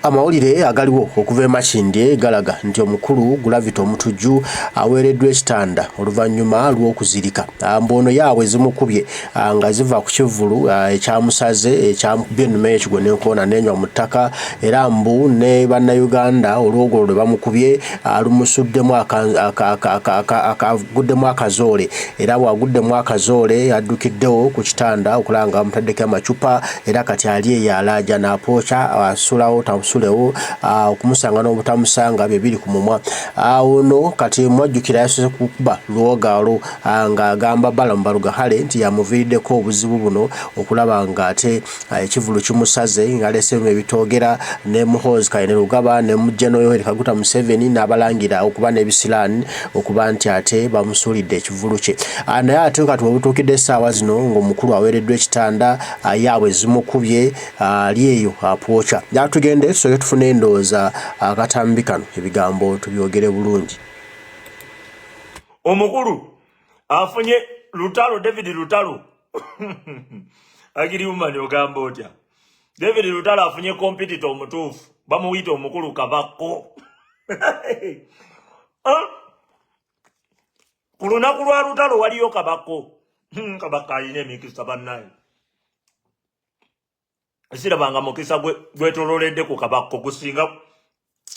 Amawulire agaliwo okuva e Makindye galaga nti omukulu Gravity Omutujju aweereddwa ekitanda oluvannyuma lw'okuzirika. Mbono yaabwe zimukubye nga ziva ku kivvulu ekyamusaze ekyamukubye ennume y'ekigwo n'enkoona n'enywa mu ttaka, era mbu ne bannayuganda olwogolo lwe bamukubye lumusuddemu akaguddemu akazoole, era bw'aguddemu akazoole yaddukiddewo ku kitanda okulaba nga bamutaddeko amacupa, era kati ali eyo alaaja n'apooca asulawo tamusulewo okumusanga n'obutamusanga bye biri ku mumwa. Ono kati mwajjukira yasoose kukuba luwogaalo nga agamba Balamu Balugahale nti yamuviiriddeko obuzibu buno okulaba nga ate ekivulu kimusaze ng'aleesemu ebitoogera ne Muhoozi Kainerugaba ne General Yoweri Kaguta Museveni n'abalangira okuba n'ebisiraani okuba nti ate bamusuulidde ekivulu kye. Naye ate kati webutuukidde essaawa zino ng'omukulu aweereddwa ekitanda yaabwe zimukubye ali eyo apwoca. Tugende tusooke tufune endowooza akatambi kano ebigambo tubyogere bulungi. Omukulu afunye Lutalo, David Lutalo agiri umani ogamba otya. David Lutalo afunye kompitito omutuufu bamuyita omukulu Kabakko. Ku lunaku lwa Lutalo waliyo Kabakko. Kabakko alina emikisa bannaye. Sirabanga mukisa gwetololedde ku Kabakko gusinga.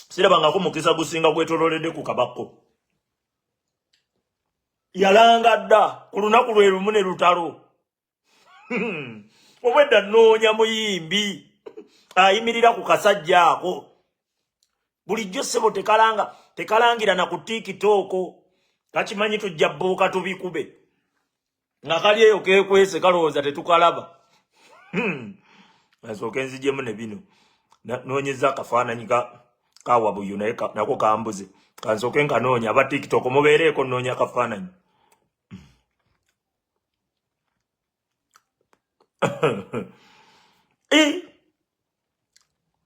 Sirabanga ko mukisa gusinga gwetololedde ku Kabakko. Yalanga dda ku lunaku lwe lumu ne Lutalo. Obwedda nnoonya muyimbi ayimirira ku kasajja ako. Bulijjo ssebo tekalangira na ku TikTok. Kakimanyi tujja bbuuka tubikube. Nga kali eyo keekwese kalowooza tetukalaba. Nasooka enzijjemu ne bino. Noonyeza akafaananyi ka Wabuyu naye nako kambuze. Kansooke nkanoonya aba TikTok mubeereeko nnoonya akafaananyi.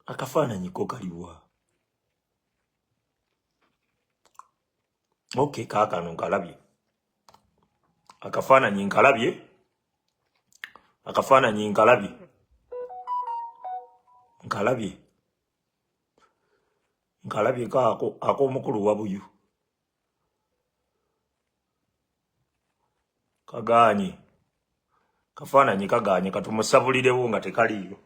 Akafaananyi ko kaliwa. Okay, kaakano nkalabye. Akafaananyi nkalabye. Akafaananyi nkalabye. Nkalabye kaako ak'omukulu Wabuyu. Kagaanye. Kafaananyi kagaanye katumusabulirewo nga tekaliyo.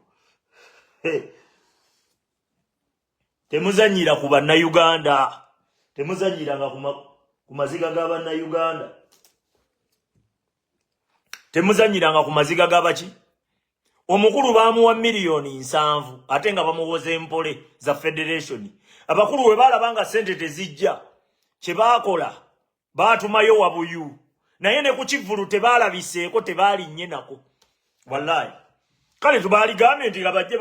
Temuzanyira ku bannayuganda. Temuzanyiranga ku maziga ga bannayuganda. Temuzanyiranga ku maziga g'abaki. Omukulu baamuwa miliyoni 7 ate nga bamuwoze empole za federation. Abakulu we balabanga sente tezijja kye baakola baatumayo Wabuyu. Naye ne ku kivvulu tebaalabiseeko tebaalinnye nako. Wallahi. Kale tubaaligamye nti abajje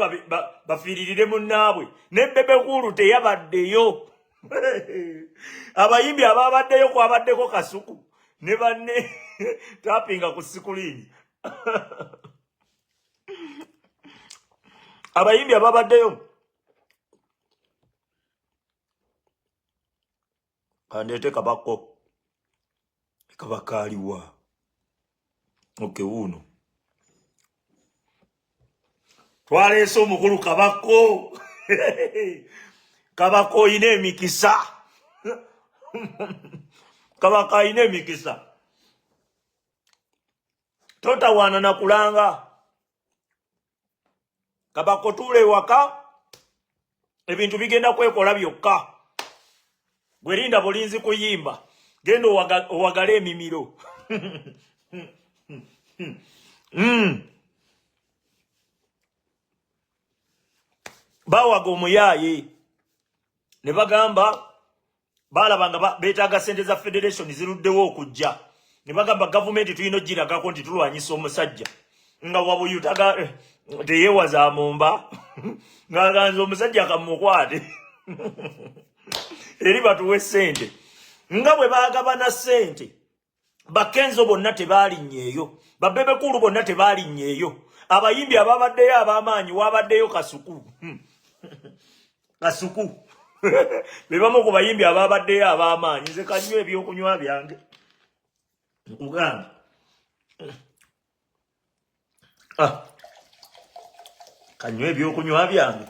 bafiiririre munnaabwe. Ne Bebekulu teyabaddeyo. Abayimbi ababaddeyo kwabaddeko Kasuku. Ne banne tapinga ku sikuliini. Abayimbi ababaddeyo. Kandeete Kabakko. Kabaka aliwa. Okay, uno. Twaleese omukulu Kabakko. Kabakko ine emikisa. Kabaka ine emikisa. Totawaana na kulanga. Kabakko tuule waka. Ebintu bigenda kwekola byokka. Gwerinda bulinzi kuyimba. Genda owagale emimiro. Bawaga omuyaaye. Ne bagamba balabanga beetaaga sente za federation ziruddewo okujja. Ne bagamba gavumenti tulina ogiragako nti tulwanyisa omusajja. Nga Wabuyu teyeewaza amumba. Ng'aganza omusajja kamukwate. Eri batuwe sente. Nga bwe baagabana sente. Bakenzo bonna tebaalinnyeeyo. Babebekulu bonna tebaalinnyeeyo. Abayimbi ababaddeyo ab'amaanyi wabaddeyo Kasuku. Kasuku. Bebamu ku bayimbi ababaddeyo ab'amaanyi. Nze kanywa ebyokunywa byange. Nkugamba. Kanywa ebyokunywa byange.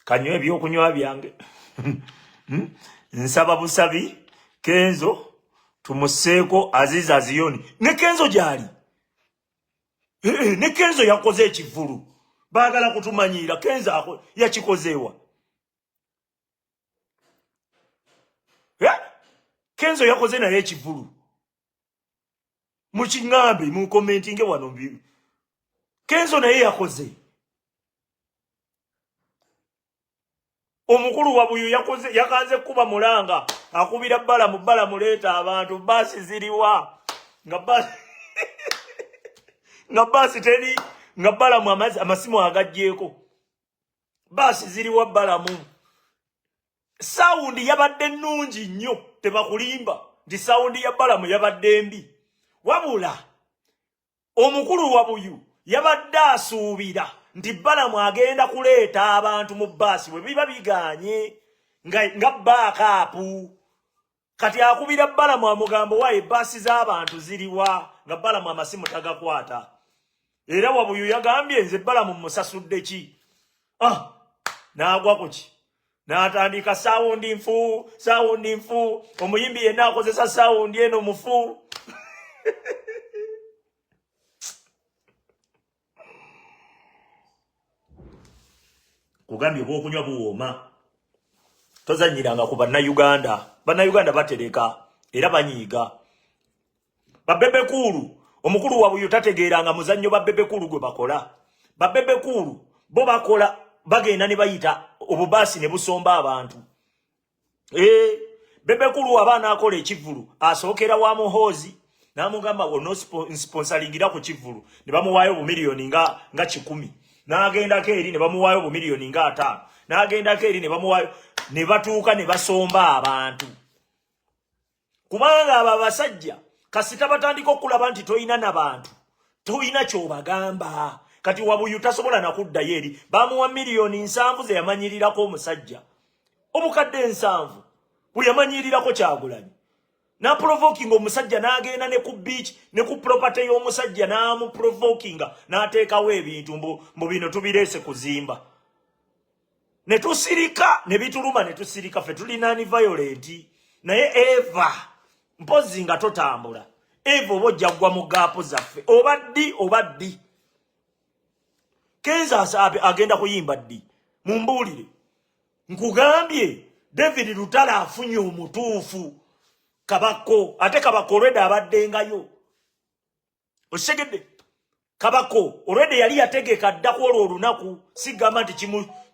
Kanywe ebyokunywa byange. Nsaba busabi Kenzo tumuseeko Aziza Ziyoni. Ne Kenzo gyali. Ne Kenzo yakoze ekivulu. Baagala kutumanyira Kenzo yakikozeewa. Kenzo yakoze naye ekivulu. Mukingambe mu commenting wano mbi. Kenzo naye yakoze. Omukulu wa Buyu yakanze kuba mulanga akubira bbala muleta abantu basi ziriwa nga basi teri nga bbala mu amasimu agajjeko basi ziriwa bbala mu sound yabadde nnungi nnyo tebakulimba ndi sound ya bbala mu yabadde mbi wabula omukulu wa Buyu yabadde asuubira nti Balamu agenda kuleeta abantu mu basi bwe biba biganye nga baakaapu kati akubira Balamu amugambo waye basi z'abantu ziriwa nga Balamu amasimu tagakwata era Wabuyu yagambye nze Balamu musasudde ki n'agwa ku ki n'atandika sawundi nfu omuyimbi yenna akozesa sawundi eno mufu kugambye bw'okunywa buwooma tozanyiranga ku bannayuganda batereka era banyiiga babebekulu omukulu wa Buyu tategeeranga muzannyo babebekulu gwe bakola babebekulu bo bakola bagenda ne bayita obubaasi ne busomba abantu bebekulu abaana akola ekivulu asookera wa muhoozi n'amugamba wono sponsoringira ku kivulu ne bamuwaayo $1,000,000 nga 100 n'agendako eri ne bamuwaayo $1,000,000 nga 5 n'agendako eri ne bamuwaayo ne batuuka ne basomba abantu kubanga abo abasajja kasita batandika okulaba nti toyina n'abantu toyina ky'obagamba kati Wabuyu tasobola nakuddayo eri bamuwa $7,000,000 ze yamanyirirako omusajja obukadde 7 bwe yamanyirirako Kyagulanyi na provoking omusajja n'agenda ne ku beach ne ku property y'omusajja n'amu provoking n'ateekawo ebintu mu bino tubireese kuzimba ne tusirika ne bituluma ne tusirika ffe tuli nani violent naye Eva mpozi nga totambula Eva oba ojja ggwa mu gaapu zaffe obaddi Kenzo agenda kuyimba ddi mumbuulire nkugambye David Lutala afunye omutuufu Kabako ate Kabako already abaddengayo osegedde Kabako already yali yategeka dda ku olwo olunaku sigamba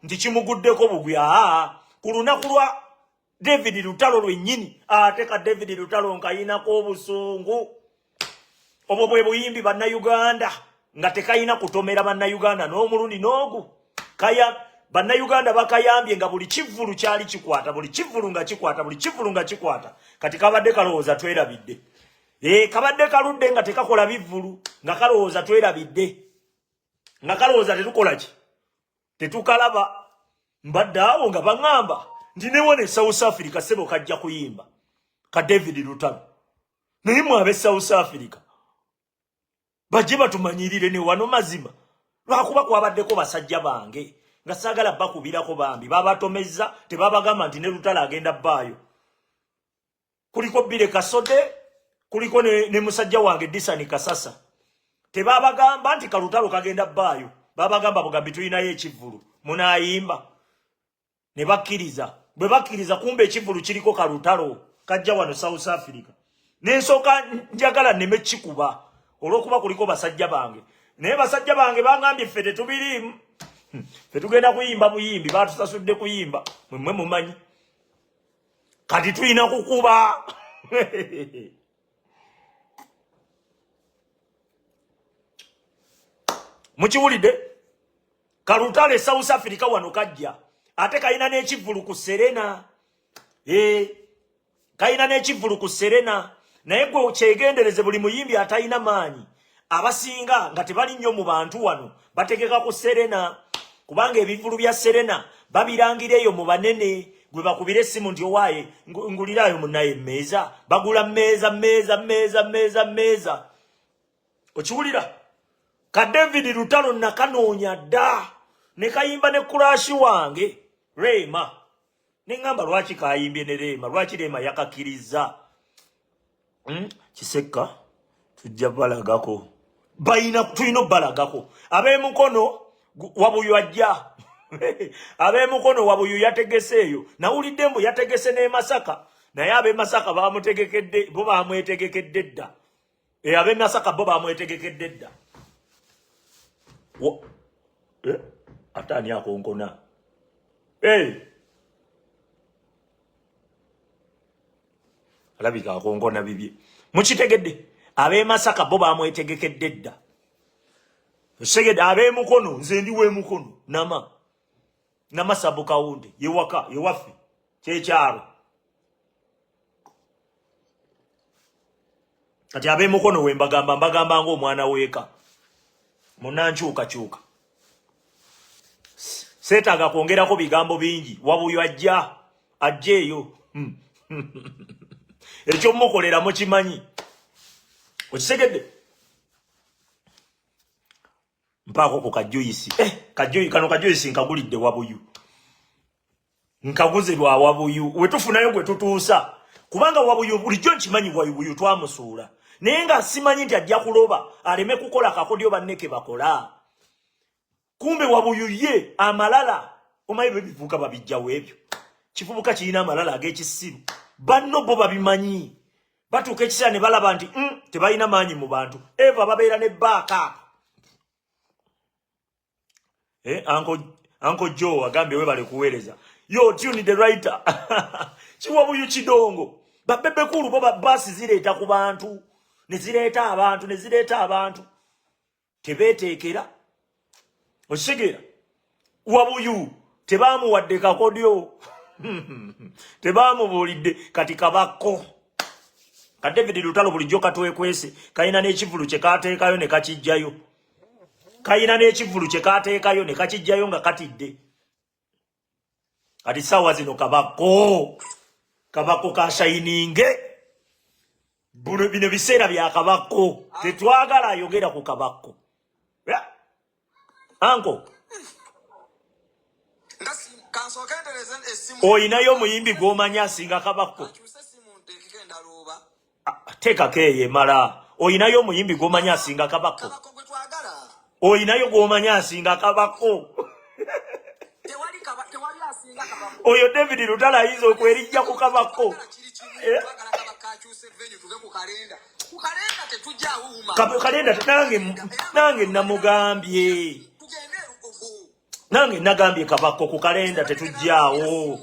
nti kimuguddeko bugwi ku lunaku lwa David Lutalo lwennyini ate ka David Lutalo nkayinako obusungu obwo bwe buyimbi bannayuganda nga tekayina kutomera bannayuganda n'omulundi n'ogu bannayuganda bakayambye nga buli kivulu kyali kikwata buli kivulu nga kikwata kati kabadde kalowooza twerabidde kabadde kaludde nga tekakola bivulu nga kalowooza twerabidde nga kalowooza tetukola ki tetukalaba mbadde awo nga baŋŋamba nti newone South Africa sebo kajja kuyimba ka David Lutalo naye mwabe South Africa bajje batumanyirire ne wano mazima lwakuba kwabaddeko basajja bange nga saagala bakubirako bambi babatomezza tebabagamba nti ne Lutalo agenda bbaayo kuliko Bire Kasode kuliko ne musajja wange Disani Kasasa tebabagamba nti Kalutalo kagenda bbaayo babagamba bugambi tulinayo ekivulu munaayimba ne bakkiriza bwe bakkiriza kumbe ekivulu kiriko Kalutalo kajja wano South Africa n'ensooka njagala nneme kikuba olw'okuba kuliko basajja bange naye basajja bange bangambye ffe tetubiriimu ffe tugenda kuyimba buyimbi batusasudde kuyimba mwemwe mumanyi kati tulina kukuba mukiwulidde Kalutalo South Africa wano kajja ate kayina n'ekivulu ku Serena kayina n'ekivulu ku Serena naye gwe kyegendereze buli muyimbi atayina maanyi abasinga nga tebali nnyo mu bantu wano bategeka ku Serena kubanga ebivulu bya Serena babirangira eyo mu banene gwe bakubira essimu nti owaaye ngulirayo munnaye emmeeza bagula mmeeza okiwulira ka David Lutalo nakanoonya dda ne kayimba ne kulashi wange Rema ne ngamba lwaki kayimbye ne Rema lwaki Rema yakakiriza Kiseka tujja balagako bayina tulino balagako abemukono wabuyu ajja abemukono wabuyu yategeseeyo nawulidde mbu yategese ne Masaka naye abe Masaka bamutegekedde bo bamwetegekedde dda abe Masaka bo bamwetegekedde dda atani akonkona alabika akonkona bibye mukitegedde abe Masaka bo bamwetegekedde dda segede abe mukono nze ndi we mukono nama sabu kawunde yewaka yewafi kyekyalo kati abe mukono we mbagamba ng'omwana weeka munankyuka seetaaga kwongerako bigambo bingi wabuyo ajjeeyo ekyomukolera mukimanyi okisegedde mpaako ku kajoyisi kano kajoyisi nkagulidde wabuyu nkaguze lwa wabuyu wetufunayo gwe tutuusa kubanga wabuyu bulijjo nkimanyi wabuyu twamusuula naye nga simanyi nti ajja kuloba aleme kukola kakodyo banneke bakola kumbe wabuyu ye amalala omayi bebivuga babijjawo ebyo kivubuka kirina amalala ag'ekisiru banno bo babimanyi batuuka ekiseera ne balaba nti tebalina maanyi mu bantu eva babeera ne baaka Uncle Joe agambye webale kuweereza yo tune the writer kiwabuyu kidongo babebe kulu bo basi zireeta ku bantu ne zireeta abantu tebeeteekera okitegera wabuyu tebaamuwadde kakodyo tebaamubuulidde kati kabakko ka David Lutalo bulijjo katwekwese kayina n'ekivulu kye kaateekayo ne kakijjayo ne kakijjayo nga katidde kati ssaawa zino kabakko kashayininge bino biseera bya kabakko tetwagala ayogera ku kabakko anko oyinayo omuyimbi gw'omanya asinga kabakko teekako eyo emala oyinayo omuyimbi gw'omanya asinga kabakko oyinayo gw'omanya asinga kabakko oyo David Lutalo ayinza okwerijja ku kabakko kalenda nange nagambye kabakko ku kalenda tetujjaawo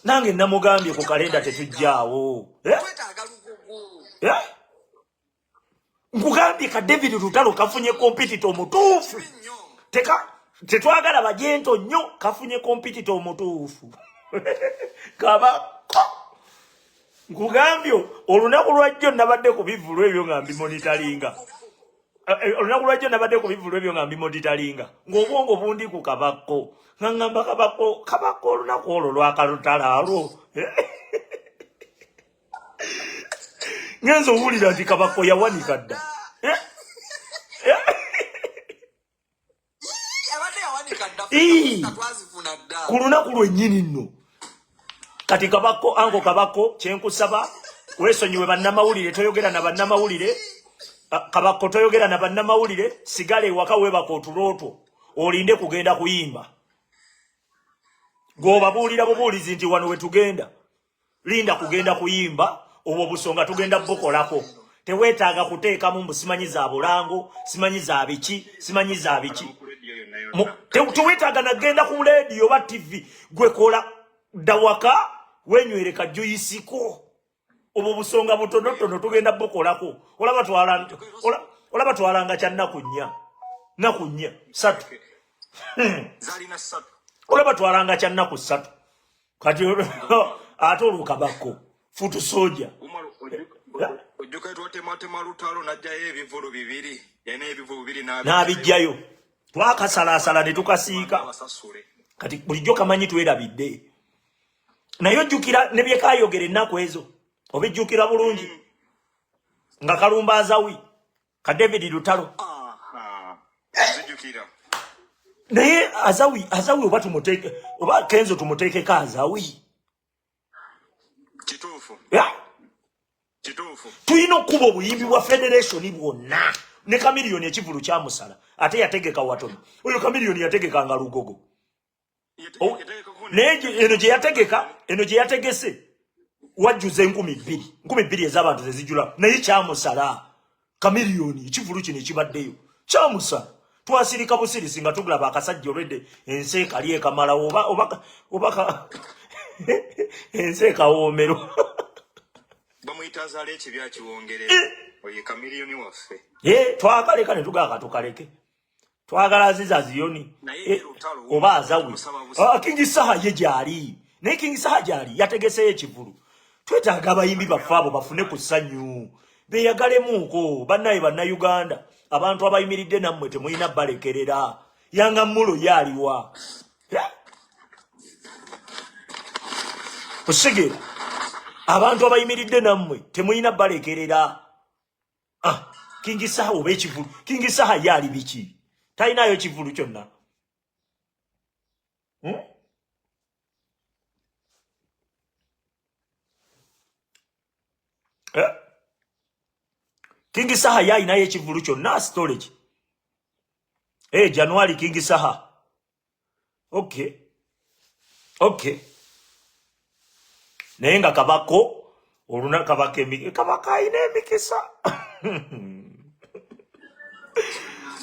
nange namugambye ku kalenda tetujjaawo nkugambye ka David Lutalo kafunye kompitito omutuufu tetwagala bajento nnyo kafunye kompitito omutuufu kabakko nkugambye olunaku lwajjo nabadde ku bivulu ebyo nga mbimonitalinga ng'obwongo bundi ku kabakko ngamba kabakko olunaku olwo lwakalutalaalo ngenza owulira nti kabakko yawanika dda ku lunaku lwennyini nno kati kabakko kyenkusaba weesonyiwe bannamawulire toyogera na bannamawulire kabakko toyogera na bannamawulire sigala ewaka webaka otulooto olinde kugenda kuyimba gwobabuulira bubuulizi nti wano wetugenda linda kugenda kuyimba obwo obusonga tugenda bukolako teweetaaga kuteekamu mbu simanyi za bulango simanyi za biki teweetaaga nagenda ku leediyo oba TV gwekola dawaka wenywere kajuyisiko obwo busonga butonotono tugenda bukolako olaba twalanga kya naku nnya 3 olaba twalanga kya naku 3 kati ate olukabakko futu soja ojjuka twatematema Lutalo najjayo ebivulu bibiri n'abijjayo twakasalaasala ne tukasiika kati bulijjo kamanyi twerabidde naye ojjukira ne bye kaayogera ennaku ezo obijjukira bulungi nga kalumbaazawi ka David Lutalo Zijukira. naye azawi oba tumuteeke oba Kenzo tumuteekeko azawi Kituufu. Kituufu. tulina okuba obuyimbi bwa federation bwonna ne Kamiliyoni ekivulu kyamusala ate yategeka watono oyo Kamiliyoni yategekanga Lugogo naye eno gye yategese wajjuza 2,000 ez'abantu zezijula naye kyamusala Kamiliyoni ekivulu kino ekibaddeyo kyamusala twasirika busirisi nga tugulaba akasajja olwedde ensi ekali ekamalawo oba ensi ekawoomero bamuyita azaala ekibi akiwongere oyo Kamiliyoni waffe twakaleka ne tugaka tukaleke twagala Aziza Ziyoni oba azawi King Saha ye gyali naye King Saha gyali yategeseyo ekivulu twetaaga abayimbi baffe abo bafune ku ssanyu beyagalemuuko bannayuganda abantu abayimiridde nammwe temulina balekerera yanga mulo yaliwa osigera abantu abayimiridde nammwe temulina balekerera King Saha oba ekivulu King Saha yali biki talinayo ekivulu kyonna King Saha yalinayo ekivulu kyonna storage January King Saha okay naye nga kabako oluna kabaka ayina emikisa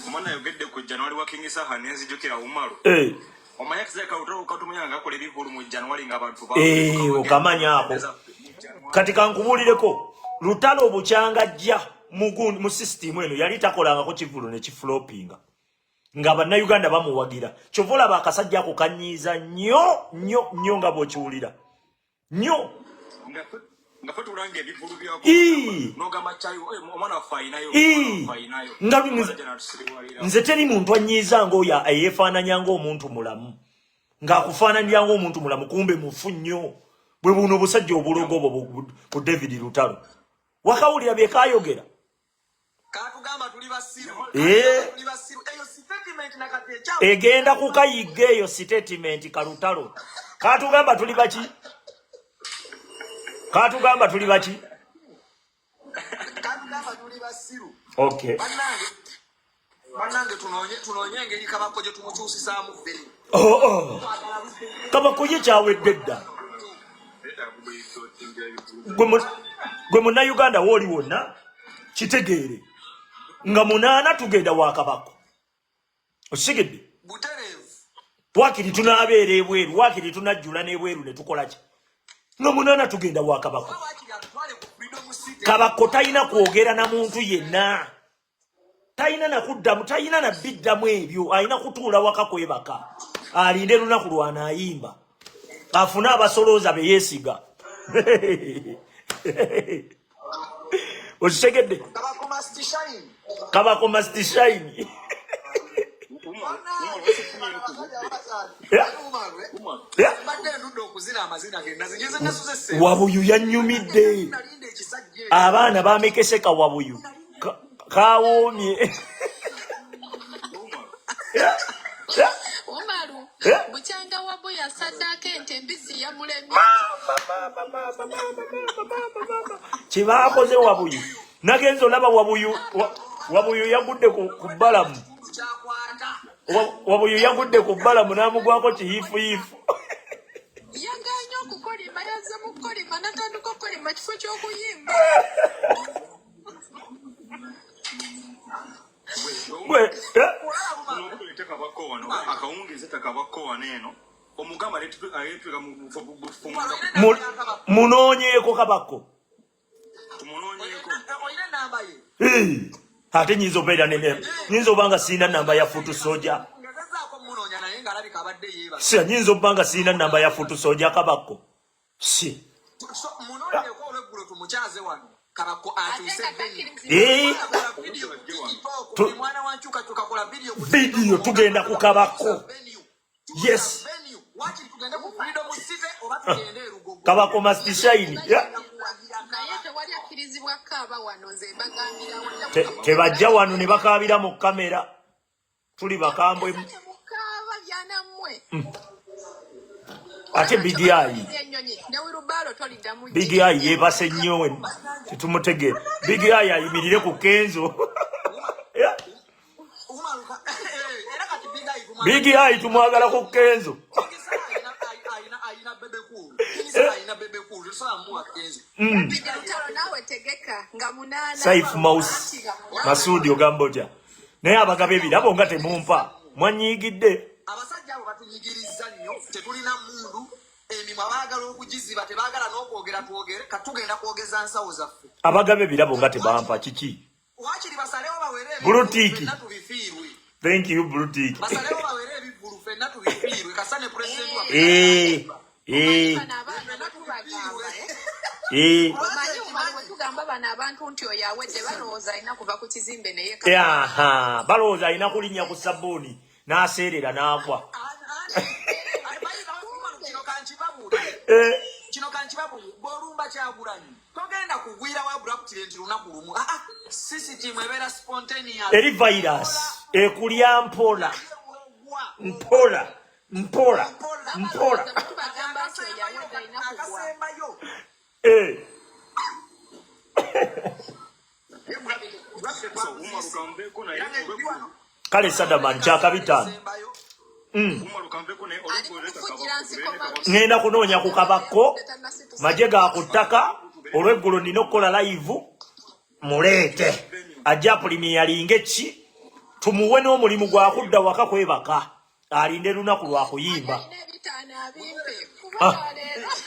omwana yogedde ku January wa King Saha nenzijukira Umaru omanya kizeka ukatumanya ngakola ebivulu mu January ng'abantu okamanya ako kati kankubulireko Lutalo obukyangajja mu system eno yali takolangako kivulu ne kiflopinga nga bannayuganda bamuwagira kyova olaba akasajja ako kanyiiza nnyo nga bw'okiwulira nnyo nga fatulanga ebivulu byako nogamba chayo omwana wafayinayo nze teri muntu anyiiza ng'oyo eyeefaananya ng'omuntu mulamu ng'akufaananira ng'omuntu mulamu kumbe mufu nnyo bwe buno obusajja obulogo obwo ku David Lutalo wakawulira bye kaayogera katugamba tuli basiru eyo statement nakati egenda kukayiga eyo statement Kalutalo katugamba tuli baki katugamba tuli basiru okay bannange tunonye engeri kabako gye tumukyusisaamu bbiri kabako ye kyawedde dda gwe munnayuganda wooli wonna kitegeere nga 8 tugenda wa kabako osigedde wakiri tunaabeera ebweru wakiri tunajjula n'ebweru ne tukola ki nga 8 tugenda wa kabako kabako talina kwogera na muntu yenna talina nakuddamu talina nabiddamu ebyo alina kutuula waka kwebaka alinde lunaku lwanaayimba afune abasolooza be yeesiga okitegedde kabako must shine Wabuyu yannyumidde abaana bamekeseka Wabuyu kawoomye Umaru bukyanga wabo yasaddako ente mbisi ya mulemi kibaakoze Wabuyu nagenzo olaba Wabuyu yagudde ku bbalamu Wabuyu yagudde ku bbalamu n'amugwako kiyiifuyiifu yaganya okukolima yazze mu kukolima natandika okukolima kifo ky'okuyimba munoonyeeko kabako ate nyinza obeera nyinza obanga sirina namba ya futu soja nyinza obanga sirina namba ya futu soja kabako si vidiyo tugenda ku kabako yes kabako must shine Tebajja wano ne bakaabira mu kamera. Tuli bakambwe. Ate Big Eye. Big Eye yebase nnyo. Tetumutegeera. Big Eye ayimirire ku Kenzo. Big Eye tumwagala ku Kenzo. Saif Mouse Masudi ogambotya naye abagabe birabo nga temumpa mwanyigidde abasajja abo batunyigiriza nnyo tetulina mundu emimwa baagala okugiziba tebaagala n'okwogera twogere katugenda kwogeza nsawo zaffe abagabe birabo nga tebampa kiki wakiri basalewo bawere Brutiki tubifiirwe thank you Brutiki basalewo bawere ebivulu ffenna tubifiirwe kasane president wa balowooza alina kulinnya ku sabbuuni n'aseerera n'agwa. Kino kankibabuulire bw'olumba Kyagulanyi togenda kugwira wabula kutirenti lunaku lumu sisitimu ebeera spontaneous eri virus ekulya mpola kale Sadaman kyakabitaano ngenda kunoonya ku kabakko maje ga ku ttaka olw'eggulo nina okukola live muleete ajja pulimiyalinga eki tumuwe n'omulimu gwa kudda waka kwebaka alinde lunaku lwa kuyimba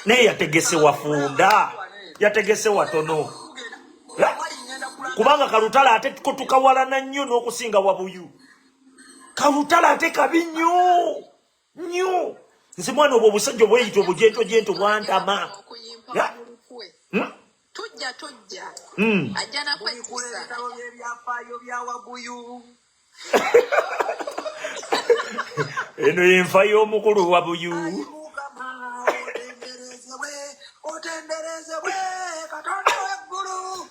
naye yategese wafunda yategese watono kubanga Kalutala ate ko tukawalana nnyo n'okusinga Wabuyu. Kalutala ate kabi nnyo nze mwana obwo obusajja obweyita obujento bwantama tujja ajja nakwekusa ebyafaayo bya Wabuyu eno yenfa y'omukulu Wabuyu otenderezebwe Katonda w'eggulu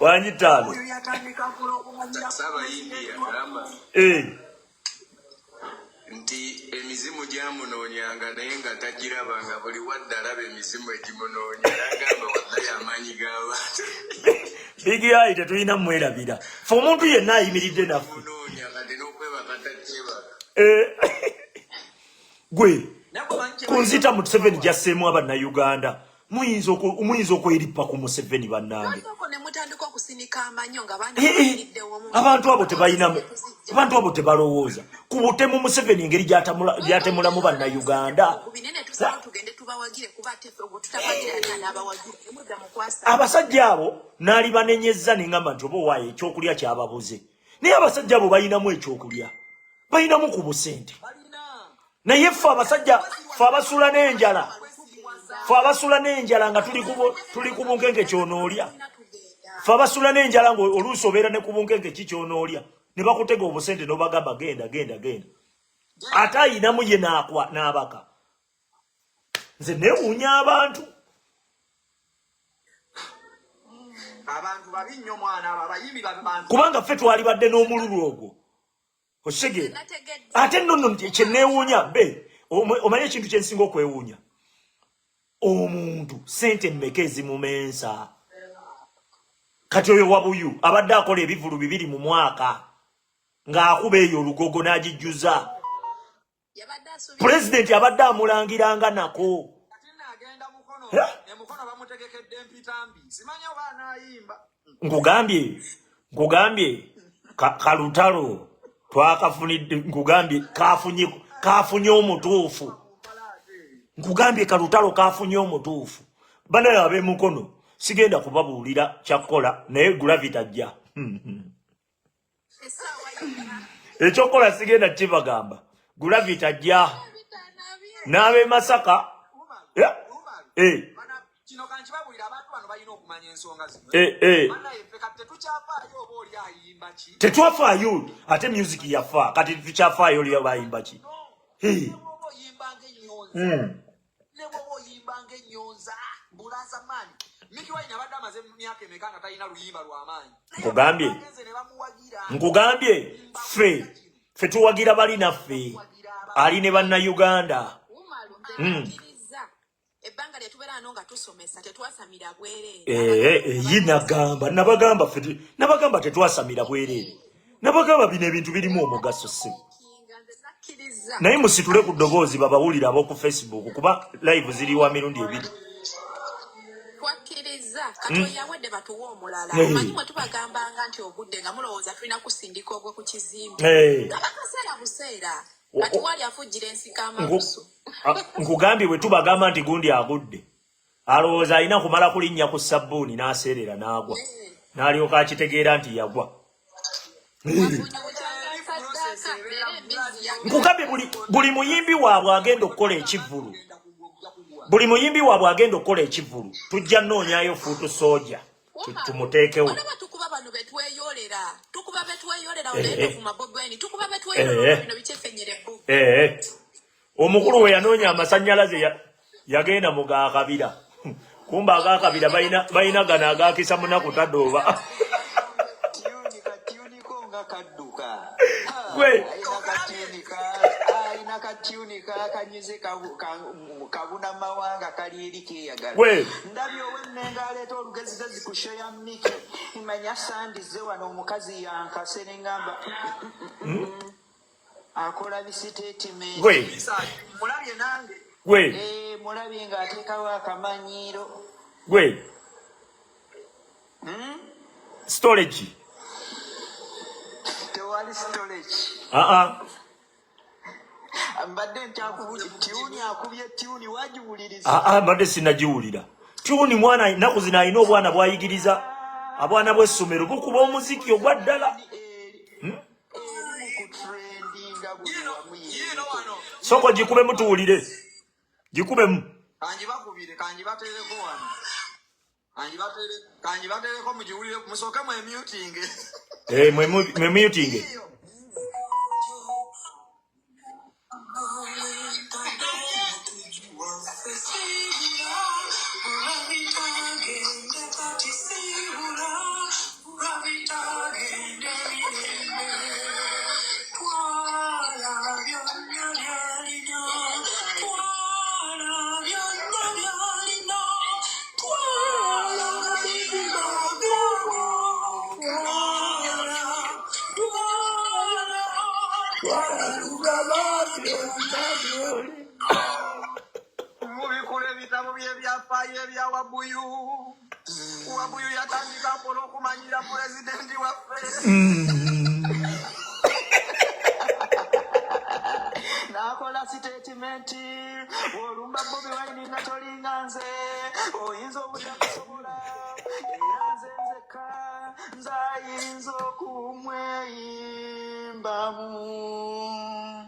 wanyitaano nti emizimu gyamunoonyanga naye nga tagirabanga buli wadde alaba emizimu egimunoonya nagamba wallahi amaanyi g'abantu Big Eye tetulina mwerabira fe omuntu yenna ayimiridde naffe munoonya kati n'okwebaka takyebaka gwe kunzita mu 7 jasseemu abannayuganda muyinza okweripa ku Museveni bannange abantu abo tebalowooza ku butemu Museveni engeri gyatemulamu bannayuganda abasajja abo naali banenyezza neŋŋamba nti oba owaayo ekyokulya kyababuze naye abasajja abo balinamu ekyokulya balinamu ku busente naye ffe abasajja ffe abasula n'enjala nga tuli ku bunkenke kyonoolya ffe abasula n'enjala nga oluusi obeera ne ku bunkenke kikyonoolya ne bakutega obusente n'obagamba genda ate ayinamu ye n'abaka nze neewuunya abantu babi nnyo mwana abo abayimbi babantu kubanga ffe twalibadde n'omululu ogwo okisegeera ate nno kyenneewuunya be omanye ekintu kyensinga okwewuunya omuntu sente mmeka ezimumensa kati oyo Wabuyu abadde akola ebivulu 2 mu mwaka ng'akuba eyo olugogo n'agijjuza pulezidenti abadde amulangiranga nako emukono bamutegekedde empitambi simanya oba anaayimba nkugambye Kalutalo twakafunidde nkugambye kafunye omutuufu nkugambye Kalutalo kafunye omutuufu banaye ab'emukono sigenda kubabuulira kyakkola naye Gravity ajja ekyokola sigenda kibagamba Gravity ajja n'ab'e Masaka kino kankibabuulira abantu bano balina okumanya ensonga zino banaye kati tetukyafaayo oba oli ayimba ki tetwafaayo ate music yafa kati tukyafaayo oli bayimba ki ne bwoba oyimbanga ennyonza mbulaza maanyi Miki Wine abadde amaze myaka emeka nga talina luyimba lw'amaanyi nkugambye ffe tuwagira bali naffe ali ne Bannayuganda ebbanga lyetubeera ano nga tusomesa tetwasamira bwereere nabagamba tetwasamira bwereere nabagamba bino ebintu birimu omugaso si naye musitule ku ddoboozi babawulira ab'oku Facebook kuba live ziriwa mirundi ebiri twakkiriza Katonda yawedde batuwa omulala omanyi mwe tubagambanga nti obudde nga mulowooza tulina kusindika ogwe ku kizimbe nga bakaseera buseera kati wali afujjira ensika amabuso nkugambye bwe tubagamba nti gundi agudde alowooza alina kumala kulinnya ku sabbuuni n'aseerera n'agwa n'alyoka akitegeera nti yagwa nkugambye buli muyimbi waabwe agenda okukola ekivvulu tujja nnoonyayo fuutu sooja tumuteekewo tukuba bano betweyolera olende ku mabogweni tukuba betweyolera bino bikyefenyera ebbugu omukulu we yanoonya amasannyalaze yagenda mu gaakabira kumba agaakabira balina gano agaakisa munaku tadooba gwe alina katyunika kanyize kabuna mawanga kali eri keyagala ndabye owennenga aleeta olugezigezi ku show ya Miki imanya sandize wano omukazi yankase nengamba akola bisitatement mulabye nange mulabye ng'ateekawo akamanyiiro storage tewali storage mbadde ntakubuulira tiyuni akubye tiyuni wagiwuliriza mbadde sinnagiwulira tiyuni mwana ennaku zino alina obwana bwayigiriza abwana bw'essomero bukuba omuziki ogwa ddala soko gikubemu tuwulire gikubemu kanjibatereko wano kanjibatereko mugiwulire musooke mwemutinge mwemutinge mubikula ebitabo byebyafaayo ebya Wabuyu yatandika mpola okumanyira pulezidenti waffe nakola sitatimenti olumba Bobi Wine nga tolinga nze oyinza obutakusobola era nze nzekka nzayinza okumweyimbamu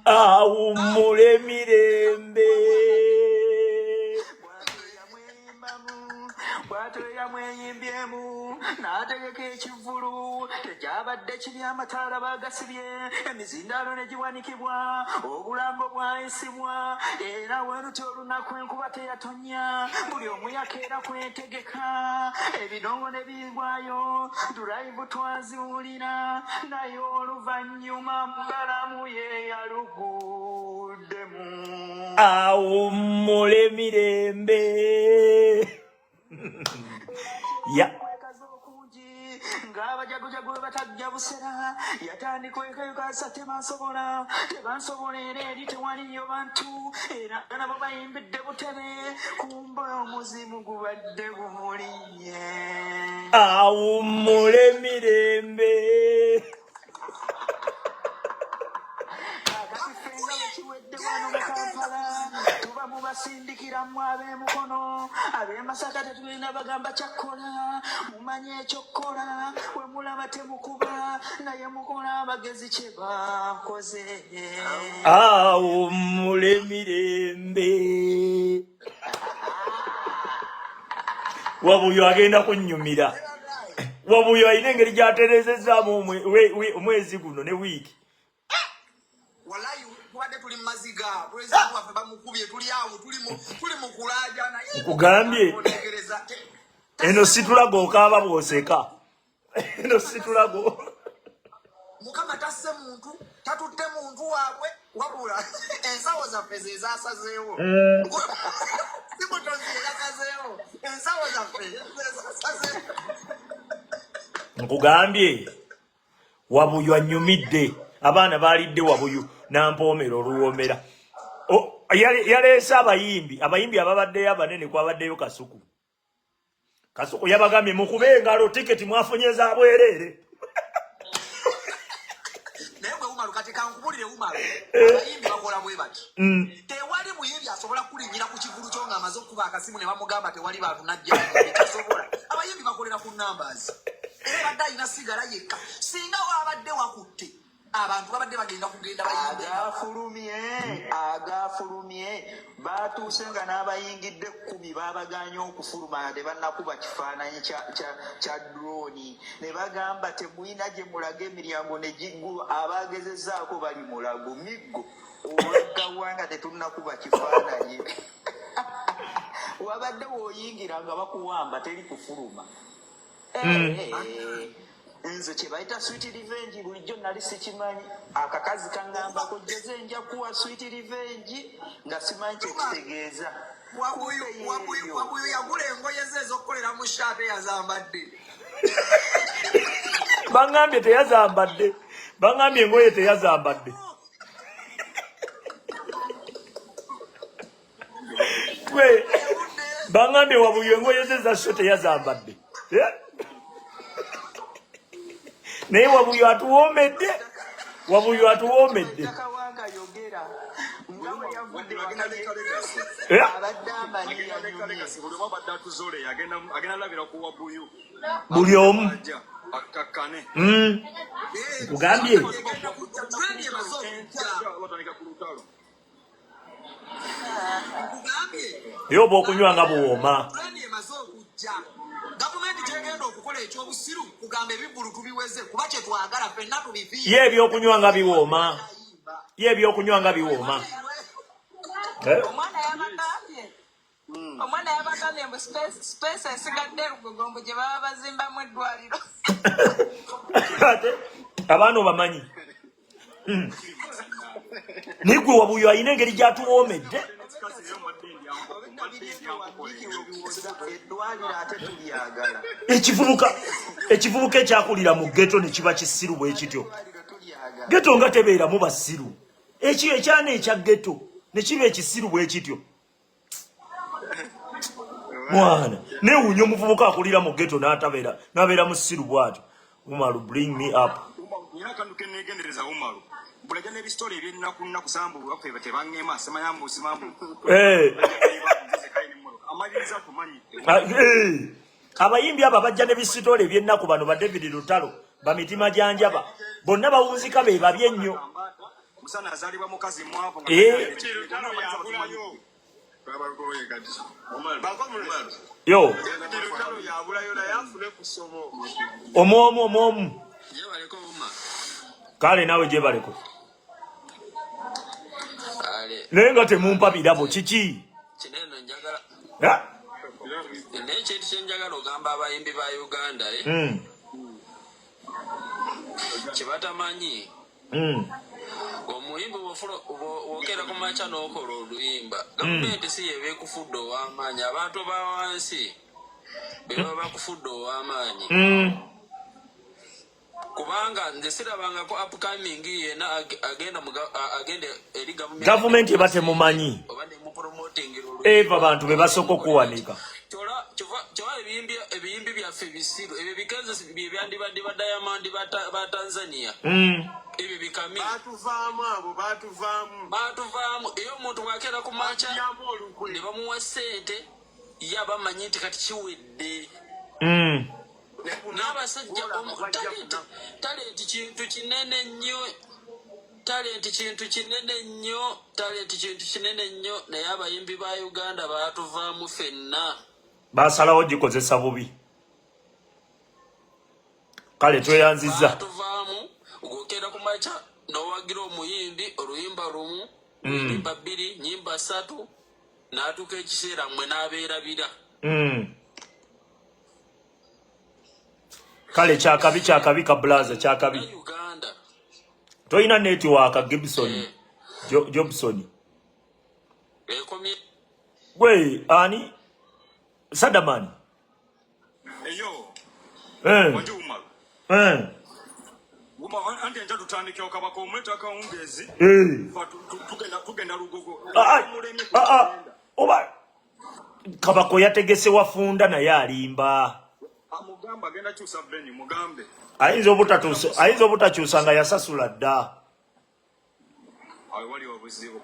awummule emirembe bw'atyo yamweyimbyemu n'ategeka ekivvulu tekyabadde kiri amataala bagasibye emizindaalo ne giwanikibwa obulambo bwayisibwa era weruti olunaku enkuba teyatonya buli omu yakeera kwetegeka ebidongo ne bigwayo dulayivu twaziwulira naye oluvannyuma mbalamu ye yaluguddemu awummule emirembe ng'abajagujagu bwe batajja busera yatandika ekayukasa tebansobola era eri tewaliyo bantu era nabo bayimbidde butebe kumba omuzimu gubadde gumulinye awummule emirembe tuba mubasindikiramu ab'emukono ab'emasaka tetulina bagamba kyakkola mumanye ekyokkola we mulaba temukuba naye mukola abagezi kye bakoze awummule emirembe Wabuyu agenda kunnyumira Wabuyu alina engeri gy'atereezezaamu omwezi guno ne wiiki walayi tubadde tuli mu maziga president waffe bamukubye tuli awo tuli mu kulajana kugambye eno situlago okaba bwoseka eno situlago mukama tasse muntu tatutte muntu waabwe wabula ensawo zaffe zezasazeewo simutonzi yasazeewo ensawo zaffe zezasazeewo nkugambye Wabuyu anyumidde abaana balidde Wabuyu nampomero oluwomera yaleesa abayimbi ababaddeyo abanene kwabaddeyo Kasuku yabagambye mukube engalo tiketi mwafunyeza bwerere kati kankubulire Umaru abayimbi bakola bwe bati tewali muyimbi asobola kulinyira ku kigulu kyo nga amaze okuba akasimu ne bamugamba tewali bantu najja tasobola abayimbi bakolera ku numbers era badde ayina sigala yekka singa wabadde wakutte abantu babadde bagenda kugenda bayimbi agafulumye batuuse nga n'abayingidde 10 babaganya okufuluma ne bannakuba kifaananyi kya droni ne bagamba temulina gye mulaga emiryango ne giggulu abagezezaako bali mulago miggo olwaggawanga tetunakuba kifaananyi wabadde wooyingira nga bakuwamba teri kufuluma nze kye bayita sweet revenge bulijjo nali sikimanyi akakazi kangambako jeze nja kuwa sweet revenge nga simanyi kyekitegeeza wabuyu yagula engoye ze ez'okukolera mu shaate yazambadde bangambye teyazambadde bangambye engoye teyazambadde bangambye Wabuyu engoye ze zasso teyazambadde naye Wabuyu atuwoomedde buli omu nkugambye ye oba okunywa nga buwooma gavumenti gyegenda okukola ekyobusiru kugamba ebibbulu tubiweze kuba kye twagala ffenna tubifiire ye ebyokunywa nga biwooma omwana yabagambye mbu space esigadde Rugogombo gye baba bazimbamu eddwaliro ate abaana obamanyi naye gwe Wabuyu ayina engeri gy'atuwoomedde ekivubuka ekyakulira mu ghetto ne kiba kisiru bwe kityo ghetto nga tebeeramu basiru ekyana ekya ghetto ne kiba ekisiru bwe kityo mwana newunya omuvubuka akulira mu ghetto n'abeera musiru bw'atyo Umaru bring me up abayimbi abo bajja n'ebisitole eby'ennaku bano ba David Lutalo ba mitima gyanjaba bonna bawunzika be babye nnyo yo omwomu kale nawe gye baleko naye nga temumpa birabo kiki naye kintu kyenjagala ogamba abayimbi ba Uganda kyebatamanyi omuyimbi wokera ku maca n'okola oluyimba gavumenti si yeba ekufudde ow'amaanyi abantu ba wansi beba bakufudde ow'amaanyi kubanga nze sirabangako upcoming yena agende eri gavumenti eba temumanyi eva bantu be basooka okuwanika kyoba ebiyimbi byaffe bisiru ebyo bikenze byebyandibadde ba Diamond ba Tanzania ebyo bikami batuvaamu iyo omuntu bwakera ku maca ne bamuwa ssente ye abamanyi nti kati kiwedde n'abasajja talenti kintu kinene nnyo naye abayimbi ba Uganda batuvaamu ffenna basalawo gikozesa bubi kale tweyanziza batuvaamu ogokera ku maca n'owagira omuyimbi oluyimba lumu nyimba 2 nyimba 3 n'atuuka ekiseera mmwe n'abeerabira. Kale kyakabi ka blaza kyakabi. Uganda. Toyina network Gibson. Jobson. Gwe ani? Sadamani. Eyo. Wajuma. Guma andi nja tutandike okabako omweta kaungezi. Tugenda lugogo. Oba kabako yategese wafunda naye alimba. Amugamba genda kyusa beni mugambe. Ayinza obutakyusa nga yasasula dda. Wali obuzibu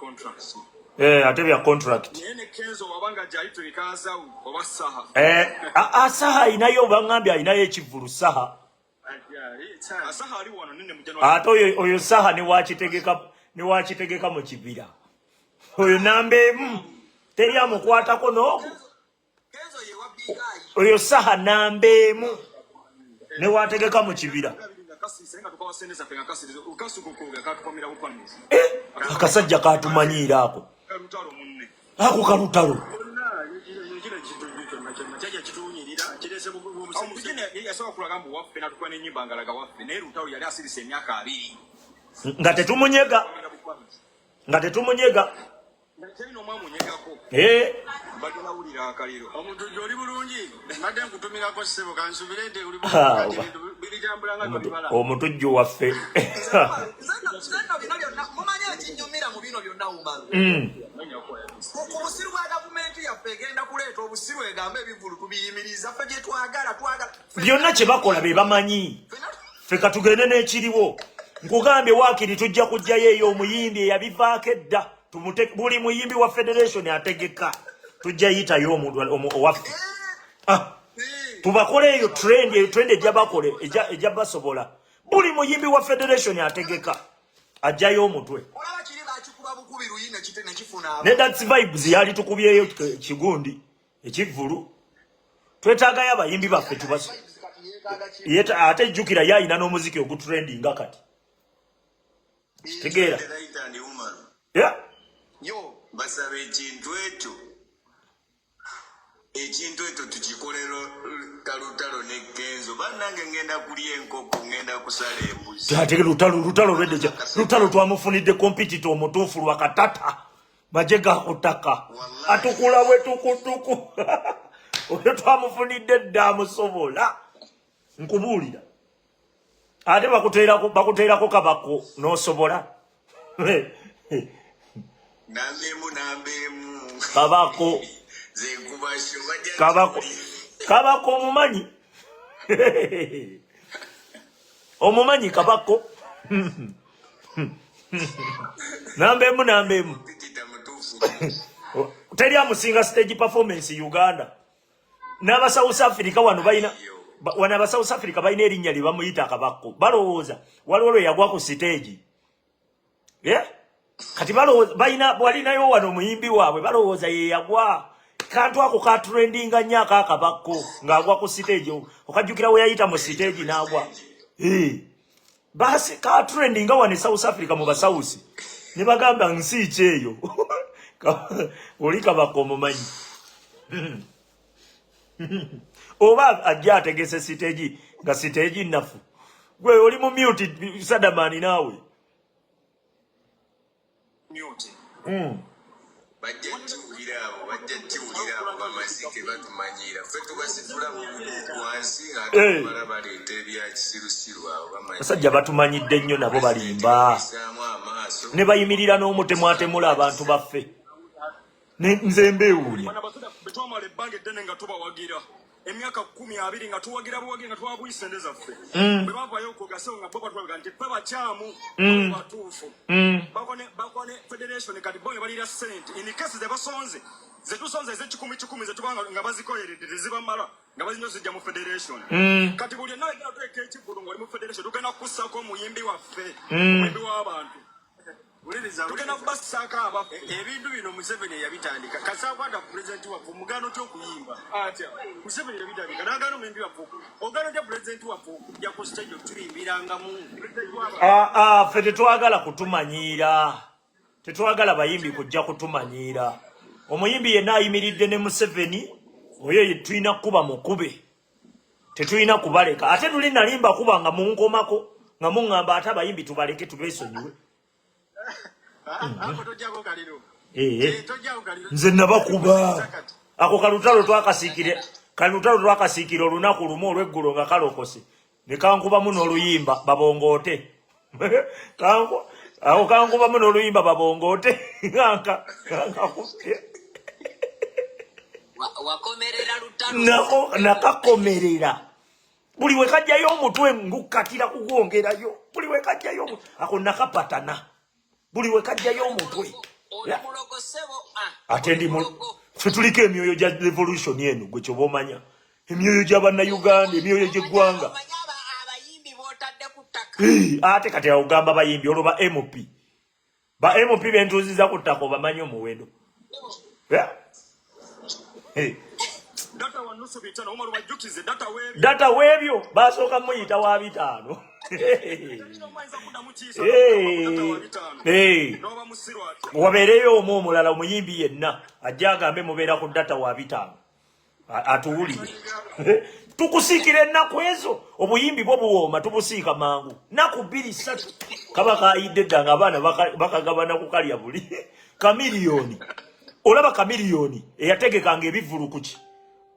contracts. Ate bya contract. Yene Kenzo wabanga jaitu ikaza oba saha. Saha inayo bangambye inayo ekivulu saha. Saha ali wano nene mujano. Ate oyo saha ne wakitegeka mu kibira. Oyo nambe teri amukwatako no. Kenzo ye wabigayi. Oyo saha nambe ne wategeka mu kibira. Akasajja katumanyira ako. Ako kalutalo. Nga tetumunyega. Bagala akaliro. Omuntu joli bulungi. Nadde nkutumirako ssebo kansubirende uli bilijambulanga tubibala. Omuntu jjo waffe. Zanna bino byonna mumanya ekinyumira mu bino byonna umalu. Ku busiru bwa gavumenti yaffe egenda kuleeta obusiru egambe ebivulu tubiyimiriza ffe gye twagala. Byonna kye bakola be bamanyi. Ffe katugende n'ekiriwo. Nkugambye waakiri tujja kujjayo eyo omuyimbi eyabivaako edda. Buli muyimbi wa federation ategeka. Tujja yitayo omuntu waffe. Tubakole eyo trend ejja bakole ejja basobola. Buli muyimbi wa federation ategeka. Ajjayo omutwe. Olaba kiri bakikuba bukubi ruyine kitene kifuna. Ne Dance Vibes yali tukubyeyo kigundi ekivulu. Twetagayo abayimbi baffe tubaso. Ate jjukira yayina n'omuziki ogutrending kati. Tegeera. Yeah. Yo. Basabe ekintu eto tukikolero talutalo ne Kenzo bannange ngenda kulya enkoko ngenda kusala embuzi ate lutalo lwedde lutalo twamufunidde competitor omutuufu lwakatata majega kutaka atukula bwe tukutuku oyo twamufunidde dda amusobola nkubuulira ate bakuteerako kabako n'osobola nambemu kabako kabako omumanyi kabako nambemu teri amusinga stage performance Uganda n'aba South Africa wana South Africa balina erinnya lye bamuyita kabako balowooza waliwo lwe yagwa ku stage kati balinayo wano omuyimbi waabwe balowooza ye yagwa kantu ako ka trendinga nnyo akakabako ng'agwa ku stage okajjukira we yayita mu stage n'agwa basi ka trendinga wane South Africa mu basawusi ne bagamba nsi kyeyo oli kabako omumanyi oba ajja ategese stage nga stage nnafu gwe oli mu mute Sadamani naawe mute bajja tiwuliraabo bamazike batumanyira ffe tubasitula mu wansi nga tubala baleeta ebya kisirusiru abo basajja batumanyidde nnyo nabo balimba ne bayimirira n'omutemwatemula abantu baffe nze mbeewuunya betwamala ebbanga eddene nga tubawagira emyaka 12 nga tuwagira nga twabuyisa ende zaffe bwe bavayo okugasewo nga bo batulaga nti ffe bakyamu batuufu bakone federation kati bo balira sente in case zebasonze zetusonze ez'ekikumi zetubanga nga bazikoleredde tezibamala nga bazinyo zijja mu federation kati buli nawe genda tuteeka ekivulu ng'oli mu federation tugenda kussako omuyimbi waffe omuyimbi w'abantu tugenda kubasaako abafu ebintu bino Museveni yabitandika kasakwata pulezidenti waffe omugano ky'okuyimba atya Museveni yabitandika n'agaana omuyimbi waffe ogano tya pulezidenti waffe okujja ku stage otulimbirangamu ffe tetwagala kutumanyiira tetwagala bayimbi kujja kutumanyira. Omuyimbi yenna ayimiridde ne Museveni oyo yetulina kuba mukube. Tetulina kubaleka. Ate tuli nalimba kuba nga munkomako nga mungamba ate abayimbi tubaleke tubesonyiwe. Ako tojjako kaliro. Tojjako kaliro. Nze nabakuba. Ako kalutalo twakasiikira olunaku lumu olw'eggulo nga kalokose. Ne kankubamu n'oluyimba babongoote. Ako kankubamu n'oluyimba babongoote. Wakomerera lutalo. Nakakomerera. Buli we kajjayo omutwe ngukatira kugwongerayo. Buli we kajjayo ako nakapatana. Buli we kajjayo omutwe. Ate ndi fetuliko emyoyo gya revolution eno gwe kyoba omanya. Emyoyo gy'Abannayuganda, emyoyo gy'eggwanga. Ate kati ogamba bayimbi olwo ba MP. Ba MP bentuuziza ku ttaka obamanyi omuwendo. Data webyo basooka muyita wa 5. Wabeereyo omu omulala omuyimbi yenna ajja agambe mubeera ku data wa 5 atuwulire. Tukusiikira ennaku ezo obuyimbi bwo buwooma tubusiika mangu naku 2-3 kaba kaayidde dda nga abaana bakagabana ku kalya buli. Kamiliyoni olaba kamiliyoni eyategekanga ebivulu kuki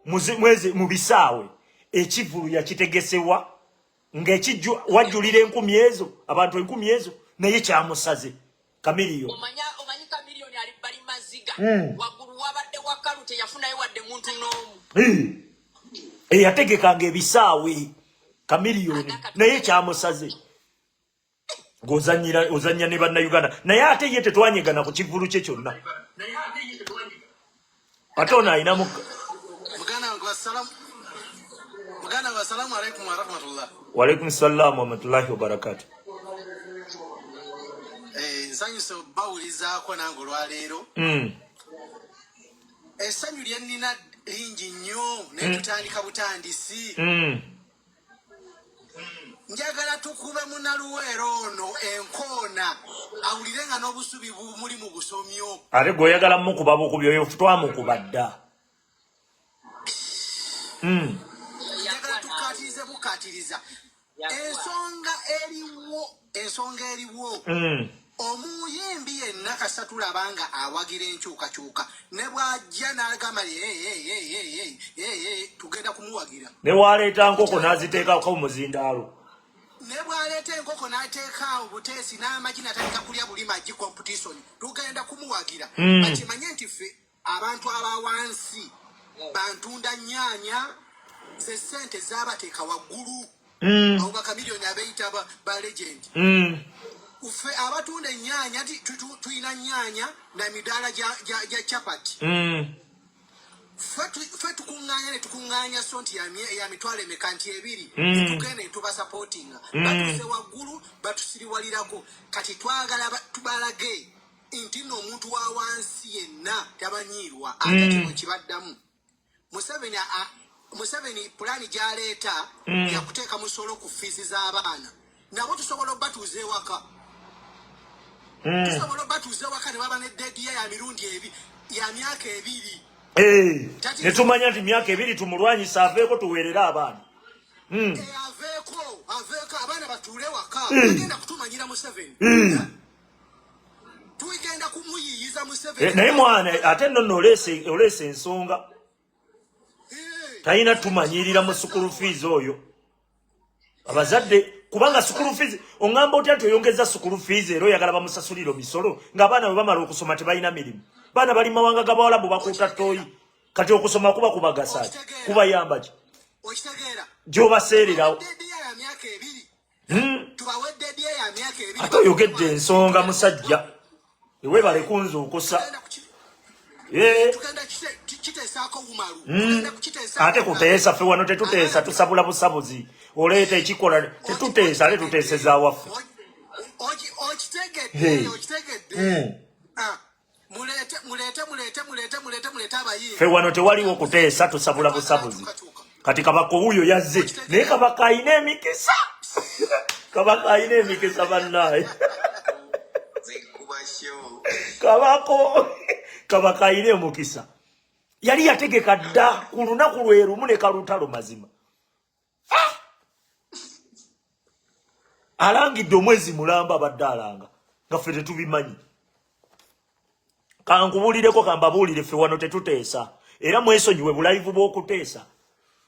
mwezi mu bisaawe ekivulu yakitegesewa ng'ekijju wajjulira 1000 ezo abantu 1000 ezo naye kyamusaze kamiliyoni. Omanyi kamiliyoni ali bali maziga waggulu wabadde wakalute yafunayo wadde muntu n'omu. Eyategekanga ebisaawe kamiliyoni naye kyamusaze. Ozannya ne Bannayuganda naye ate ye tetwanyegana ku kivulu kye kyonna. Ate ono alina Mugana wa salamu alaikum wa rahmatullah. Wa alaikum salam wa rahmatullahi wa barakatuh. Nsanyuse bawulizaako nange olwaleero. Essanyu lye nnina lingi nnyo naye tutandika butandisi. Njagala tukube munnaluweero ono enkoona awulire nga n'obusubi bumuli mu busomyo. Ate gweoyagala mukuba bukubi oyo twamukuba dda. Njagala tukatirize bukatiriza. Ensonga eriwo. Omuyimbi yenna kasa tulabanga awagira enkyukakyuka ne bw'ajja n'agamba tugenda kumuwagira. Ne waleeta nkoko n'aziteekako muzindaalo. Ne bw'aleeta enkoko n'ateeka obuteesi n'amagi n'atandika kulya buli magi competition tugenda kumuwagira. Bakimanye nti ffe abantu abawansi bantunda nnyaanya ze ssente z'abateeka waggulu. Abo bakamiliyoni abeeyita ba legend. Ffe abatunda ennyaanya tulina nnyaanya na midaala gya chapati. Ffe tukuŋŋaanya ne tukuŋŋaanya so nti ya mitwalo emeka nti 2 tugenda ne tubasapootinga. Batuuse waggulu batusiriwalirako kati twagala tubalage nti nno omuntu wa wansi yenna tabanyiirwa ate kino kibaddamu. Museveni pulaani gy'aleeta yakuteeka musolo ku fiizi z'abaana nabo tusobola obbatuuza ewaka. Tusobola obbatuuza ewaka ne baba ne dediya ya mirundi ya myaka 2. Ne tumanya nti myaka 2 tumulwanyisa aveeko tuweerera abaana. Aveeko abaana batuule waka. Tugenda kutumanyira Museveni. Tugenda kumuyiyiza Museveni. Naye mwana ate nno oleese ensonga. Talina tumanyirira mu school fees oyo. Abazadde kubanga school fees ongamba otya tuyongeza school fees ero yagala bamusasuliro misolo ng'abaana bwe bamala okusoma tebalina mirimu. Baana bali mawanga g'abawalabu bakuuta toyi kati okusoma kuba kubagasa kuba yamba ki gy'obaseererawo. Ate oyogedde ensonga musajja ewebale kunzuukusa. Ate kuteesa ffe wano tetuteesa tusabula busabuzi oleeta ekikola tetuteesa ale tuteeseza waffe. Ffe wano tewaliwo kuteesa tusabula busabuzi. Kati kabaka wuyo yazze naye kabaka ayina emikisa. Kabaka ayina emikisa bannaye. kabako kabakaire mukisa yali yategeka dda ku lunaku lwe lumu ne kalutalo mazima alangidde omwezi mulamba abadde alanga nga ffe tetubimanyi kankubulireko kambabuulire ffe wano tetuteesa era mwesonyiwe bulayivu bw'okuteesa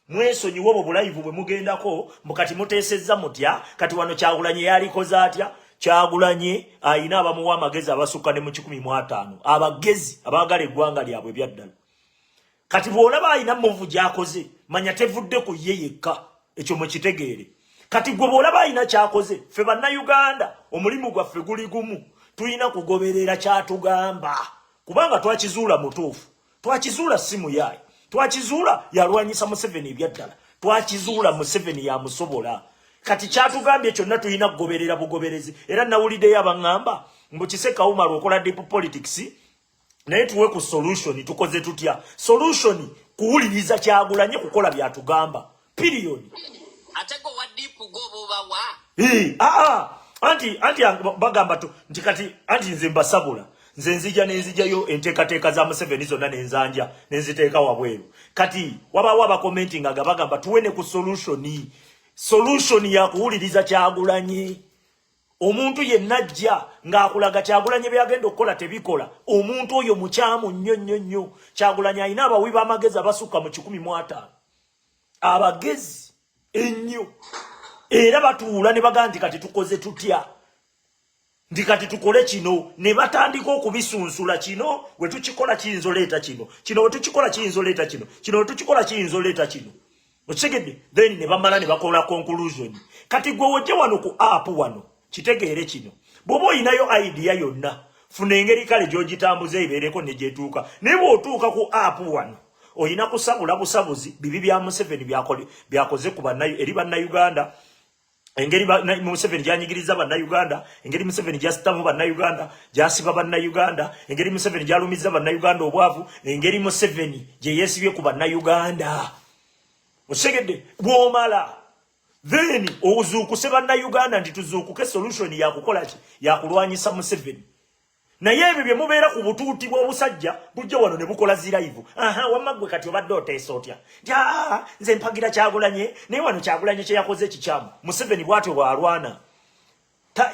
mwesonyiwe bwo bulayivu bwe mugendako mukati muteesezza mutya kati wano Kyagulanyi yalikoze atya Kyagulanyi ayina abamuwa amagezi abasukka ne mu 15 abagezi abaagala eggwanga lyabwe byaddala kati bw'olaba ayina muvu gy'akoze manya tevudde ku ye yekka ekyo mukitegeere kati gwe bw'olaba ayina kyakoze ffe bannayuganda omulimu gwaffe guli gumu tulina kugoberera kyatugamba kubanga twakizuula mutuufu twakizuula simu yaye twakizuula yalwanyisa Museveni ebyaddala twakizuula Museveni yamusobola kati kyatugambye kyonna tulina kugoberera bugoberezi era nawuliddeyo abaŋŋamba mbu Kisekawuma lwokola deep politics naye tuwe ku solution tukoze tutya solution kuwuliriza Kyagulanyi kukola byatugamba period atego wa deep go bobawa anti bagamba tu nti kati anti nze mbasabula nze nzija nenzijjayo enteekateeka za Museveni zonna nenzanja nenziteeka wabweru kati wabawo abakomenting aga bagamba tuwene ku solution ya kuwuliriza Kyagulanyi omuntu yenna ajja ng'akulaga Kyagulanyi byagenda okukola tebikola omuntu oyo mukyamu nnyo Kyagulanyi alina abawi b'amagezi abasukka mu 15 abagezi ennyo era batuula ne bagamba nti kati tukoze tutya ndi kati tukole kino ne batandika okubisunsula kino we tukikola kiyinza oleeta kino we tukikola kiyinza oleeta kino we tukikola kiyinza oleeta kino okigedde then ne bamala ne bakola conclusion kati gwe wojje wano ku app wano kitegeere kino bw'oba oyinayo idea yonna funa engeri kale gy'ogitambuza ebeereko ne gyetuuka naye bw'otuuka ku app wano oyina kusabula busabuzi bibi bya Museveni byakoze ku eri bannayuganda engeri Museveni gyanyigiriza bannayuganda engeri Museveni gyasitamu bannayuganda gyasiba bannayuganda engeri Museveni gyalumiza bannayuganda obwavu engeri Museveni gye yeesibye ku bannayuganda osegedde bw'omala then ozuukuse bannayuganda nti tuzuukuke solution yakukola ki yakulwanyisa Museveni naye ebyo bye mubeera ku butuuti bw'obusajja bujja wano ne bukola zirayivu wamaggwe kati obadde oteesa otya nze mpagira Kyagulanyi naye wano Kyagulanyi kye yakoze kikyamu Museveni bw'atyo bw'alwana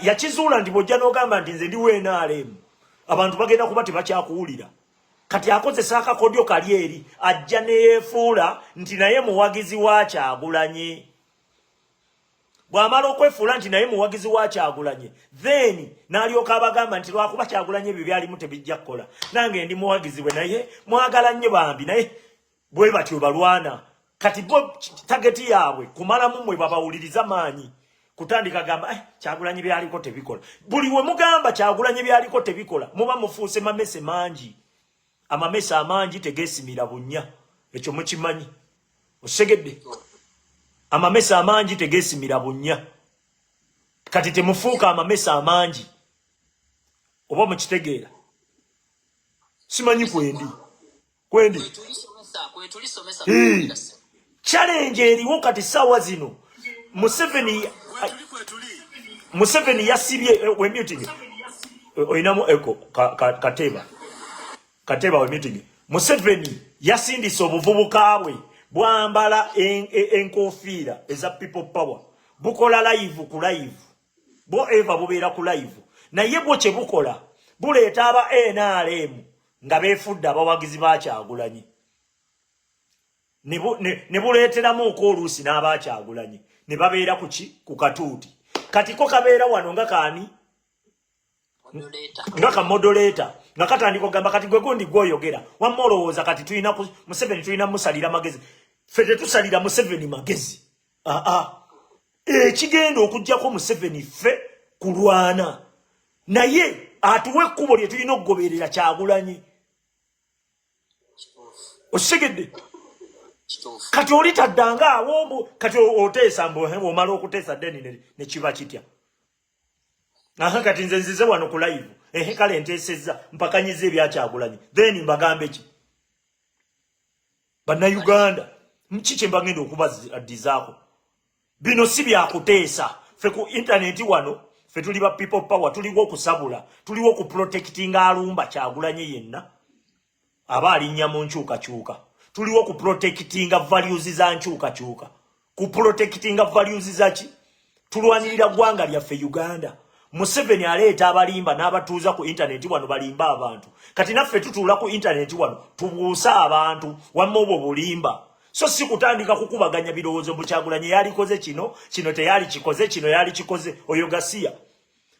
yakizuula nti bw'ojja n'ogamba nti nze ndiwo NRM abantu bagenda kuba tebakyakuwulira kati akozesa akakodyo kali eri ajja neyeefuula nti naye muwagizi wa Kyagulanyi bw'amala okwefuula nti naye muwagizi wa Kyagulanyi then n'alyoka abagamba nti lwakuba Kyagulanyi ebyo byalimu tebijja kukola nange ndi muwagizi we naye mwagala nnyo bambi naye bwe batyo balwana kati bo tageti yaabwe kumalamu mmwe babawuliriza maanyi kutandika gamba Kyagulanyi byaliko tebikola buli we mugamba Kyagulanyi byaliko tebikola muba mufuuse mamese mangi amamesa amangi tegeesimira bunnya ekyo mukimanyi osegedde amamesa amangi tegeesimira bunnya kati temufuuka amamesa amangi oba mukitegeera simanyi kwendi challenge eriwo kati sawa zino Museveni yasibye we meeting oyinamu eko kateba we meeting Museveni yasindise obuvubuka bwe bwambala enkofiira eza people power bukola live ku live bo eva bubeera ku live naye bwo kye bukola buleeta aba NRM nga beefudde abawagizi ba Kyagulanyi ne buleeteramu okoluusi n'aba Kyagulanyi ne babeera ku katuuti kati ko kabeera wano nga kaani nga ka moderator nga katandika okugamba kati gwe gundi gwoyogera wamma olowooza kati tulina Museveni tulina musalira magezi ffe tetusalira Museveni magezi ekigenda okugjako Museveni ffe kulwana naye atuwe ekkubo lye tulina okugoberera Kyagulanyi osegedde kati oli taddanga awo kati oteesa mbu omala okuteesa deni ne kiba kitya kati nze nzize wano ku live kale nteesezza mpakanyiza ebya Kyagulanyi then mbagambe ki bannayuganda mkiki mbagenda okubadizaako bino si byakuteesa ffe ku internet wano fe tuli ba people power tuliwo kusabula tuliwo ku protecting alumba Kyagulanyi yenna abali nyamu nchuka tuliwo ku protecting values za nchuka ku protecting values zachi tulwanirira gwanga lyaffe Uganda. Museveni aleeta abalimba n'abatuuza ku internet wano balimba abantu. Kati naffe tutula ku internet wano tubuusa abantu wamma obwo bulimba. So si kutandika kukubaganya birowoozo mu Kyagulanyi yalikoze kino teyali kikoze, kino yali kikoze oyo Gasiya.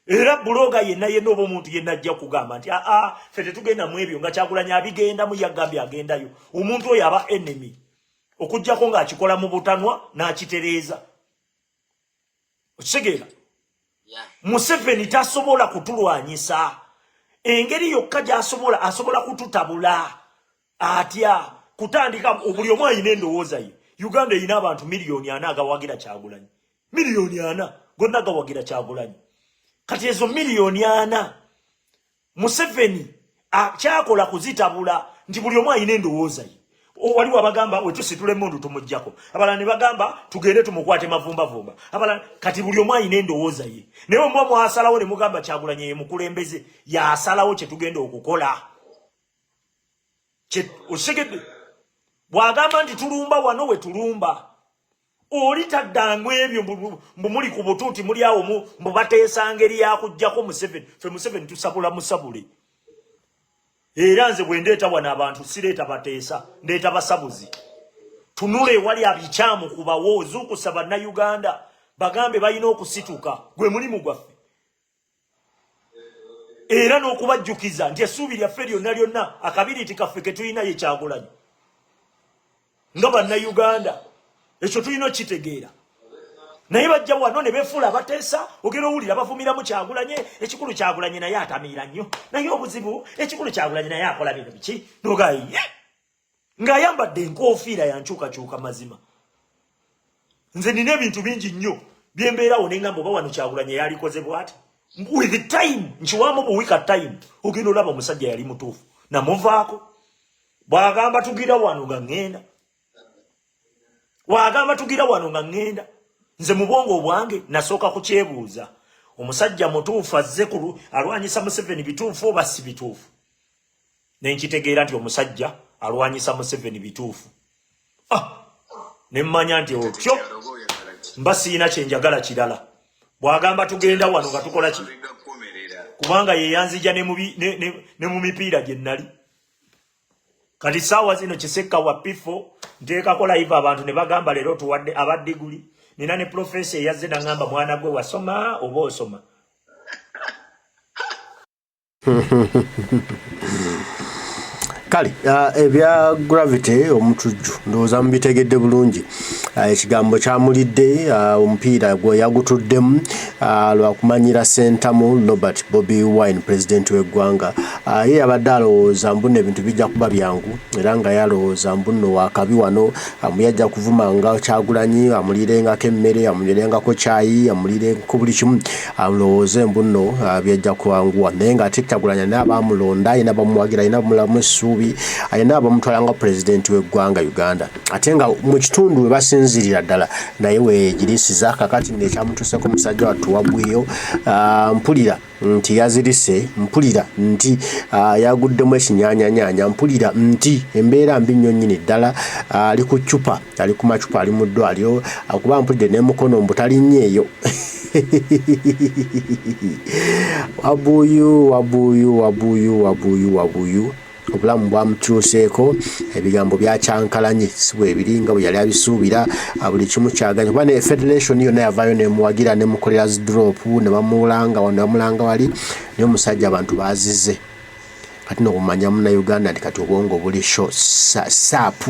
Era buloga yenna oba omuntu yenna ajja kugamba nti ffe tetugenda mu ebyo nga Kyagulanyi abigendamu yagambye agendayo. Omuntu oyo aba enemy. Okujjako ng'akikola mu butanwa n'akitereeza. Okisegeera? Museveni tasobola kutulwanyisa. Engeri yokka gy'asobola kututabula. Atya kutandika buli omu ayina endowooza ye. Uganda erina abantu miliyoni 4 agawagira Kyagulanyi. Miliyoni 4 gonna gawagira Kyagulanyi. Kati ezo miliyoni 4 Museveni kyakola kuzitabula nti buli omu ayina endowooza ye. Waliwo abagamba wetusitule mundu tumujjako. Abalala ne bagamba tugende tumukwate mavumba. Abalala kati buli omu ayina endowooza ye. Naye omwo mwasalawo ne mugamba Kyagulanyi ye mukulembeze yasalawo kye tugenda okukola. Osegedde bwagamba nti tulumba wano we tulumba. Oli taddangu ebyo muli ku butuuti muli awo mu bateesa ngeri yakujjako Museveni. Ffe Museveni tusabula musabule. Era nze bwe ndeeta wano abantu sireeta bateesa, ndeeta basabuzi. Tunule wali abikyamu ku bawoozi okusaba Uganda bagambe balina okusituka gwe mulimu gwaffe. Era n'okubajjukiza nti essuubi lyaffe lyonna akabiriti kaffe ke tulina ye Kyagulanyi. Nga Bannayuganda ekyo tulina okitegeera. Naye bajja wano ne befuula abateesa ogera owulira bavumira mu Kyagulanyi ekikulu Kyagulanyi naye atamiira nnyo. Naye obuzibu ekikulu Kyagulanyi naye akola bintu biki? Nogayi ng'ayambadde enkoofiira ya nkyukakyuka mazima. Nze nina ebintu bingi nnyo bye mbeerawo ne ngamba oba wano Kyagulanyi yalikoze bw'ati. With time nkiwaamu buwika time ogenda olaba omusajja yali mutuufu namuvaako. Bw'agamba tugira wano nga ŋŋenda. Bw'agamba tugira wano nga ŋŋenda. Nze mu bwongo bwange nasooka kukyebuuza. Omusajja mutuufu azze alwanyisa Museveni bituufu oba si bituufu? Ne nkitegeera nti omusajja alwanyisa Museveni bituufu. Ne mmanya nti otyo mba siina kye njagala kirala. Bw'agamba tugenda wano nga tukola ki? Kubanga ye yanzija ne mu mipiira gye nnali. Kati saawa zino Kisekka wa pifo nteekako live abantu ne bagamba leero tuwadde abaddiguli. Nina ne profesa yazze nangamba mwana gwe wasoma oba osoma. Kale ebya gravity omutujju ndowooza mubitegedde bulungi. Ekigambo kyamulidde omupiira gwe yagutuddemu lwakumanyira Sentamu Robert Bobi Wine president w'eggwanga. Ye yabadde alowooza mbuno ebintu bijja kuba byangu era nga yalowooza mbuno wakabi wano amuyajja kuvumanga Kyagulanyi amulirengako emmere amulirengako kyayi amulirengako buli kimu alowooze mbuno byajja kuwanguwa. Naye ng'ate Kyagulanyi alina abamulonda alina abamuwagira alina abamulamu essuubi alina abamutwala nga president w'eggwanga Uganda. Ate nga mu kitundu we basinzirira ddala naye weegirisiza kakati ng'ekyamutuuseko omusajja wattu Wabwiyo mpulira nti yazirise, mpulira nti yaguddemu ekinyaanyanya, mpulira nti embeera mbi nnyo nnyini ddala ali ku ccupa, ali ku macupa, ali mu ddwaliro kuba mpulidde n'emukono mbu talinnyeeyo. Wabuyu obulamu bwamukyuseeko, ebigambo byakyankalanye si bwe biri nga bwe yali abisuubira, buli kimu kyaganya kuba ne federation yonna yavaayo nemuwagira nemukolera drop ne bamulanga wali naye omusajja abantu bazize. Kati nokumanya Munnayuganda nti kati obwongo buli sharp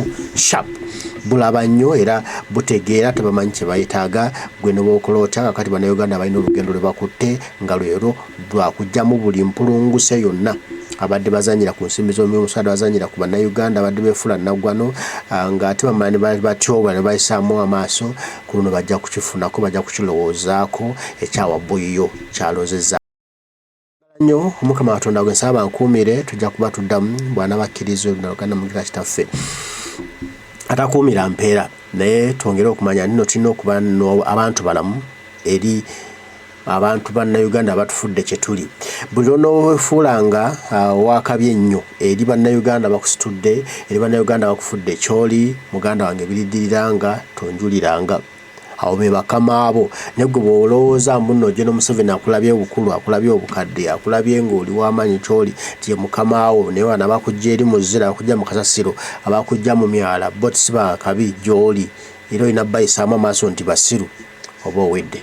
bulaba nnyo era butegeera tebamanyi kye bayetaaga gwe ne bw'okoloota. Kati Bannayuganda balina olugendo lwe bakutte nga lwero lwakugyamu buli mpulunguse yonna abadde bazanyira ku nsimbi z'omusaada bazanyira ku Bannayuganda abadde beefula naggwano ng'ate bamanyi batyoba ne bayisaamu amaaso ku luno bajja kukifunako, bajja kukirowoozaako ekyawabuyo kyalozezza nnyo. Omukama Katonda gwe nsaba nkuumire, tujja kuba tuddamu bw'anaabakkiriza oluganda mugira kitaffe atakuumira mpeera, naye twongere okumanya nno tulina okuba abantu balamu eri abantu bannayuganda batufudde kye tuli buli onoowefuulanga waakabye ennyo eri bannayuganda bakusitudde eri bannayuganda bakufudde kyoli muganda wange biriddiriranga tonjuliranga awo be bakama abo ne gwe bw'olowooza muno General Museveni akulabye obukulu akulabye obukadde akulabye ng'oli w'amaanyi kyoli tiye mukama awo naye wana bakujja eri muzira bakujja mu kasasiro abakujja mu myala bo tisiba kabi gy'oli era olina bayisaamu amaaso nti basiru oba owedde